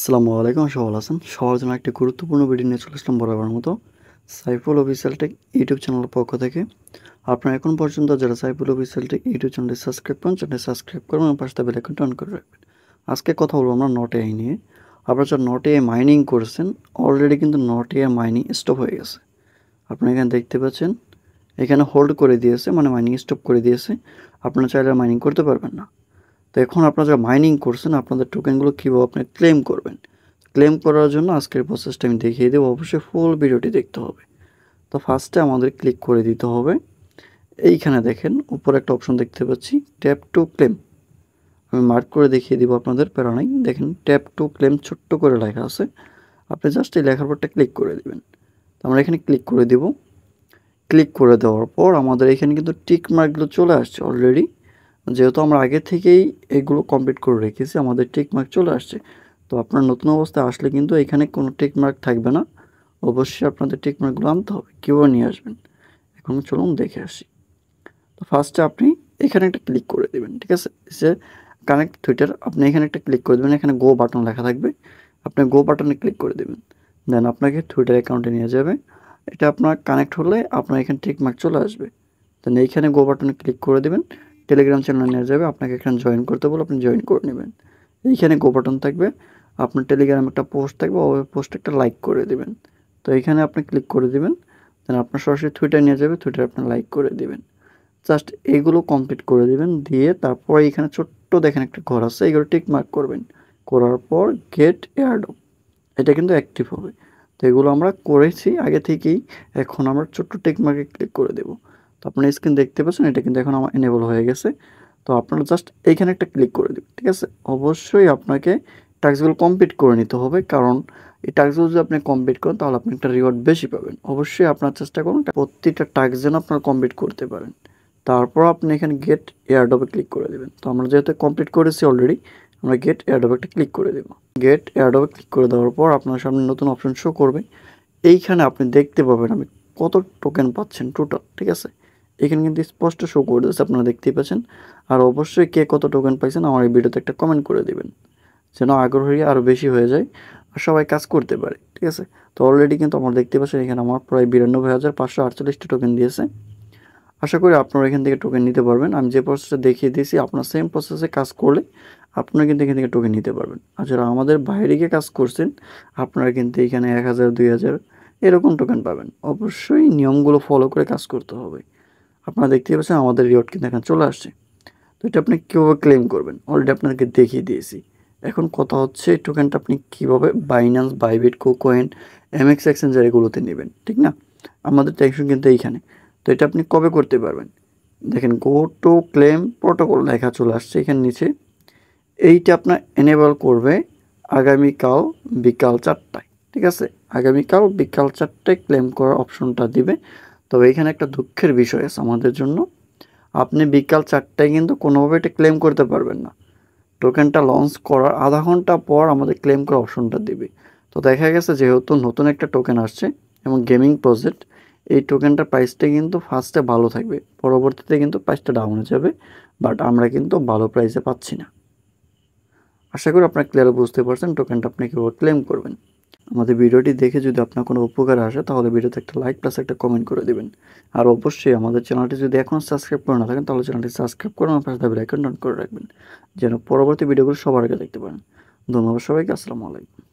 আসসালামু আলাইকুম, সবাই ভালো আছেন। সবার জন্য একটি গুরুত্বপূর্ণ ভিডিও নিয়ে চলে আসলাম বরাবর মতো সাইফুল অফিসিয়াল টেক ইউটিউব চ্যানেলের পক্ষ থেকে। আপনারা এখন পর্যন্ত যারা সাইফুল অফিসিয়াল টেক ইউটিউব চ্যানেলটি সাবস্ক্রাইব করেন, চ্যানেলটি সাবস্ক্রাইব করবেন এবং পাশে বেল আইকনটি অন করে রাখবেন। আজকে কথা বলবো আমরা নট এআই নিয়ে। আপনারা যারা নট এআই মাইনিং করেছেন, অলরেডি কিন্তু নট এআই মাইনিং স্টপ হয়ে গেছে। আপনারা এখানে দেখতে পাচ্ছেন, এখানে হোল্ড করে দিয়েছে, মানে মাইনিং স্টপ করে দিয়েছে। আপনারা চাইলে মাইনিং করতে পারবেন না। তো এখন আপনারা যারা মাইনিং করছেন, আপনাদের টোকেনগুলো কীভাবে আপনি ক্লেম করবেন, ক্লেম করার জন্য আজকের প্রসেসটা আমি দেখিয়ে দেবো। অবশ্যই ফুল ভিডিওটি দেখতে হবে। তো ফার্স্টে আমাদের ক্লিক করে দিতে হবে। এইখানে দেখেন উপরে একটা অপশন দেখতে পাচ্ছি, ট্যাপ টু ক্লেম। আমি মার্ক করে দেখিয়ে দিব আপনাদের, প্যারা নাই। দেখেন ট্যাপ টু ক্লেম ছোট্ট করে লেখা আছে। আপনি জাস্ট এই লেখার পরটা ক্লিক করে দিবেন। তো আমরা এখানে ক্লিক করে দেব। ক্লিক করে দেওয়ার পর আমাদের এখানে কিন্তু টিক মার্কগুলো চলে আসছে অলরেডি। যেহেতু আমরা আগে থেকেই এগুলো কমপ্লিট করে রেখেছি, আমাদের টিক মার্ক চলে আসছে। তো আপনার নতুন অবস্থায় আসলে কিন্তু এখানে কোনো টিক মার্ক থাকবে না। অবশ্যই আপনাদের টিক মার্কগুলো আনতে হবে। কীভাবে নিয়ে আসবেন এখন চলুন দেখে আসি। তো ফার্স্টে আপনি এখানে একটা ক্লিক করে দেবেন, ঠিক আছে? যে কানেক্ট টুইটার, আপনি এখানে একটা ক্লিক করে দেবেন। এখানে গো বাটন লেখা থাকবে, আপনি গো বাটনে ক্লিক করে দেবেন। দেন আপনাকে টুইটার অ্যাকাউন্টে নিয়ে যাবে। এটা আপনার কানেক্ট হলে আপনার এখানে টিক মার্ক চলে আসবে। দেন এইখানে গো বাটনে ক্লিক করে দেবেন। টেলিগ্রাম চ্যানেলে নিয়ে যাবে, আপনাকে এখানে জয়েন করতে বলে আপনি জয়েন করে নেবেন। এইখানে গো বাটন থাকবে, আপনার টেলিগ্রামে একটা পোস্ট থাকবে, ওই পোস্টে একটা লাইক করে দেবেন। তো এইখানে আপনি ক্লিক করে দেবেন। দেন আপনার সরাসরি টুইটার নিয়ে যাবে, টুইটারে আপনি লাইক করে দেবেন। জাস্ট এইগুলো কমপ্লিট করে দেবেন। দিয়ে তারপর এইখানে ছোট্ট দেখেন একটা ঘর আছে, এইগুলো টিক মার্ক করবেন। করার পর গেট এয়ারড্রপ, এটা কিন্তু অ্যাক্টিভ হবে। তো এগুলো আমরা করেছি আগে থেকেই। এখন আমরা ছোট্ট টিক মার্কে ক্লিক করে দেবো। তো আপনার স্ক্রিন দেখতে পাচ্ছেন, এটা কিন্তু এখন আমার এনেবল হয়ে গেছে। তো আপনারা জাস্ট এইখানে একটা ক্লিক করে দেবেন, ঠিক আছে? অবশ্যই আপনাকে টাস্কগুলো কমপ্লিট করে নিতে হবে, কারণ এই টাস্কগুলো যদি আপনি কমপ্লিট করেন তাহলে আপনি একটা রিওয়ার্ড বেশি পাবেন। অবশ্যই আপনার চেষ্টা করুন প্রত্যেকটা টাস্ক যেন আপনারা কমপ্লিট করতে পারেন। তারপর আপনি এখানে গেট এয়ারড্রপে ক্লিক করে দেবেন। তো আমরা যেহেতু কমপ্লিট করেছি অলরেডি, আমরা গেট এয়ারড্রপে একটা ক্লিক করে দেবো। গেট এয়ারড্রপে ক্লিক করে দেওয়ার পর আপনার সামনে নতুন অপশন শো করবে। এইখানে আপনি দেখতে পাবেন আমি কত টোকেন পাচ্ছেন টোটাল, ঠিক আছে? এখানে কিন্তু স্পষ্ট শো করে দিচ্ছে, আপনারা দেখতেই পাচ্ছেন। আর অবশ্যই কে কত টোকেন পাইছেন আমার এই ভিডিওতে একটা কমেন্ট করে দিবেন, যেন আগ্রহী আরও বেশি হয়ে যায় আর সবাই কাজ করতে পারে, ঠিক আছে? তো অলরেডি কিন্তু আমরা দেখতে পাচ্ছেন এখানে আমার প্রায় 92,548টা টোকেন দিয়েছে। আশা করি আপনারা এখান থেকে টোকেন নিতে পারবেন। আমি যে প্রসেসটা দেখিয়ে দিয়েছি, আপনার সেম প্রসেসে কাজ করলে আপনারা কিন্তু এখান থেকে টোকেন নিতে পারবেন। আর যারা আমাদের বাইরে গিয়ে কাজ করছেন, আপনারা কিন্তু এখানে 1,000, 2,000 এরকম টোকেন পাবেন। অবশ্যই নিয়মগুলো ফলো করে কাজ করতে হবে। আপনারা দেখতেই পাচ্ছেন আমাদের রিওয়ার্ড কিন্তু এখানে চলে আসছে। তো এটা আপনি কীভাবে ক্লেম করবেন অলরেডি আপনাদেরকে দেখিয়ে দিয়েছি। এখন কথা হচ্ছে এই টোকেনটা আপনি কীভাবে Binance, Bybit, KuCoin, MX exchanger এগুলোতে নেবেন, ঠিক না? আমাদের টেনশন কিন্তু এইখানে। তো এটা আপনি কবে করতে পারবেন? দেখেন গো টু ক্লেম প্রোটোকল লেখা চলে আসছে এখানে নিচে। এইটা আপনার এনেবল করবে আগামীকাল বিকাল 4টায়, ঠিক আছে? আগামীকাল বিকাল 4টায় ক্লেম করার অপশনটা দিবে। তবে এখানে একটা দুঃখের বিষয় আছে আমাদের জন্য, আপনি বিকাল 4টায় কিন্তু কোনোভাবে এটা ক্লেম করতে পারবেন না। টোকেনটা লঞ্চ করার আধা ঘন্টা পর আমাদের ক্লেম করার অপশনটা দিবে। তো দেখা গেছে যেহেতু নতুন একটা টোকেন আসছে এবং গেমিং প্রজেক্ট, এই টোকেনটার প্রাইসটা কিন্তু ফার্স্টে ভালো থাকবে, পরবর্তীতে কিন্তু প্রাইসটা ডাউন হয়ে যাবে। বাট আমরা কিন্তু ভালো প্রাইসে পাচ্ছি না। আশা করি আপনারা ক্লিয়ার বুঝতে পারছেন টোকেনটা আপনি কীভাবে ক্লেম করবেন। আমাদের ভিডিওটি দেখে যদি আপনার কোনো উপকার আসে তাহলে ভিডিওতে একটা লাইক প্লাস একটা কমেন্ট করে দেবেন। আর অবশ্যই আমাদের চ্যানেলটি যদি এখনও সাবস্ক্রাইব করে না থাকেন তাহলে চ্যানেলটি সাবস্ক্রাইব করে আমার পাশে বেল আইকন অন করে রাখবেন, যেন পরবর্তী ভিডিওগুলো সবার আগে দেখতে পারেন। ধন্যবাদ সবাইকে। আসসালামু আলাইকুম।